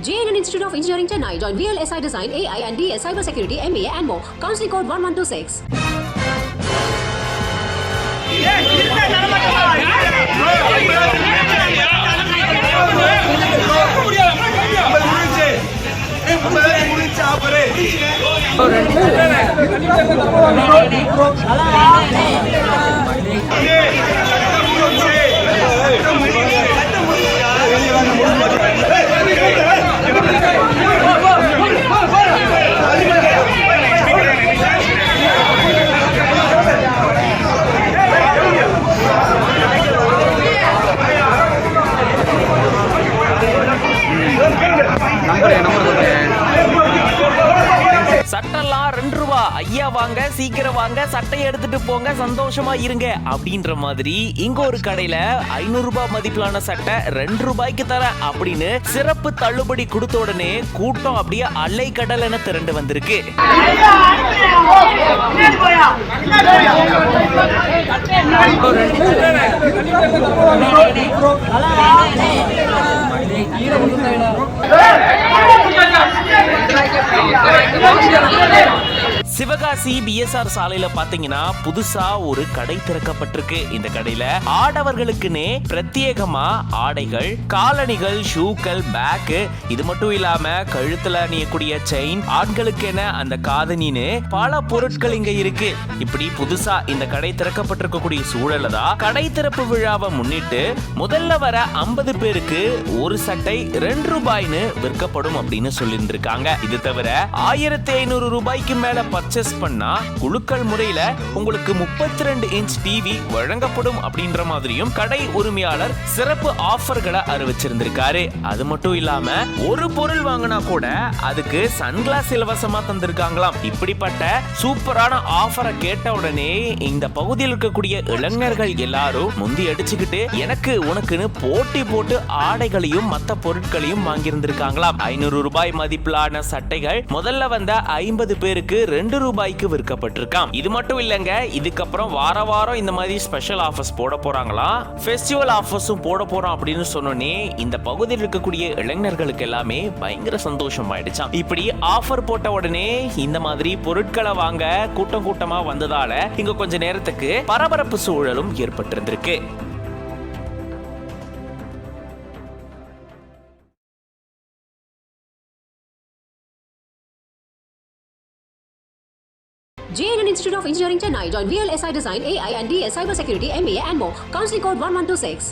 JNN Institute of Engineering Chennai. Join VLSI Design, AI and DS Cybersecurity, MBA and more. Counseling code 1126. சட்டெல்லாம் 2 ரூபா, ஐயா வாங்க சீக்கிரம் வாங்க, சட்டையை எடுத்துட்டு போங்க, சந்தோஷமா இருங்க அப்படின்ற மாதிரி இங்க ஒரு கடையில 500 ரூபாய் மதிப்பிலான சட்டை 2 ரூபாய்க்கு தர அப்படின்னு சிறப்பு தள்ளுபடி கொடுத்த உடனே கூட்டம் அப்படியே அலை கடல் என திரண்டு வந்திருக்கு. சிவகாசி பிஎஸ்ஆர் சாலையில பாத்தீங்கன்னா புதுசா ஒரு கடை திறக்கப்பட்டிருக்கு. இந்த கடையில ஆடவர்களுக்குன்னே பிரத்யேகமா ஆடைகள், காலணிகள், ஷூக்கள், பேக், இது மட்டும் இல்லாம கழுத்துல அணியக்கூடிய செயின், ஆண்களுக்கென அந்த காதணின்னு பல பொருட்கள் இங்க இருக்கு. இப்படி புதுசா இந்த கடை திறக்கப்பட்டிருக்கக்கூடிய சூழல்ல தான் கடை திறப்பு விழாவை முன்னிட்டு முதல்ல வர 50 பேருக்கு ஒரு சட்டை 2 ரூபாய்னு விற்கப்படும் அப்படின்னு சொல்லியிருந்திருக்காங்க. இது தவிர 1500 ரூபாய்க்கு மேல பர்ச்சேஸ் பண்ணா குழுக்கள் முறையில உங்களுக்கு 32 இன்ச் டிவி வழங்கப்படும் அப்படின்ற மாதிரியும் கடை உரிமையாளர் சிறப்பு ஆஃபர்களை அறிவிச்சிருந்திருக்காரு. அது மட்டும் இல்லாம ஒரு பொருள் வாங்கினா கூட அதுக்கு சன்கிளாஸ் இலவசமா தந்திருக்காங்களாம். இப்படிப்பட்ட சூப்பரான ஆஃபரை கேட்ட உடனே இந்த பகுதியில் இருக்கக்கூடிய இளைஞர்கள் எல்லாரும் முந்தி அடிச்சுக்கிட்டு எனக்கு உனக்குன்னு போட்டி போட்டு ஆடைகளையும் மத்த பொருட்களையும் வாங்கியிருந்திருக்காங்களாம். 500 ரூபாய் மதிப்பிலான சட்டைகள் முதல்ல வந்த 50 பேருக்கு 2 ரூபாய்க்கு விற்கப்பட்டிருக்காம். இது மட்டும் இல்லங்க, இதுக்கப்புறம் வார வாரம் இந்த மாதிரி ஸ்பெஷல் ஆஃபர்ஸ் போட போறாங்களாம். ஃபெஸ்டிவல் ஆஃபர்ஸும் போட போறோம் அப்படின்னு சொன்னோனே இந்த பகுதியில் இருக்கக்கூடிய இளைஞர்களுக்கு எல்லாமே பயங்கர சந்தோஷம் ஆயிடுச்சாம். இப்படி ஆஃபர் போட்ட உடனே இந்த மாதிரி பொருட்களை வாங்க கூட்டம் கூட்டமா வந்ததால இங்க கொஞ்ச நேரத்துக்கு பரபரப்பு சூழலும் ஏற்பட்டிருந்திருக்கு. JNN Institute of Engineering Chennai. Join VLSI Design, AI and DS Cybersecurity, MBA and more. Counseling code 1126.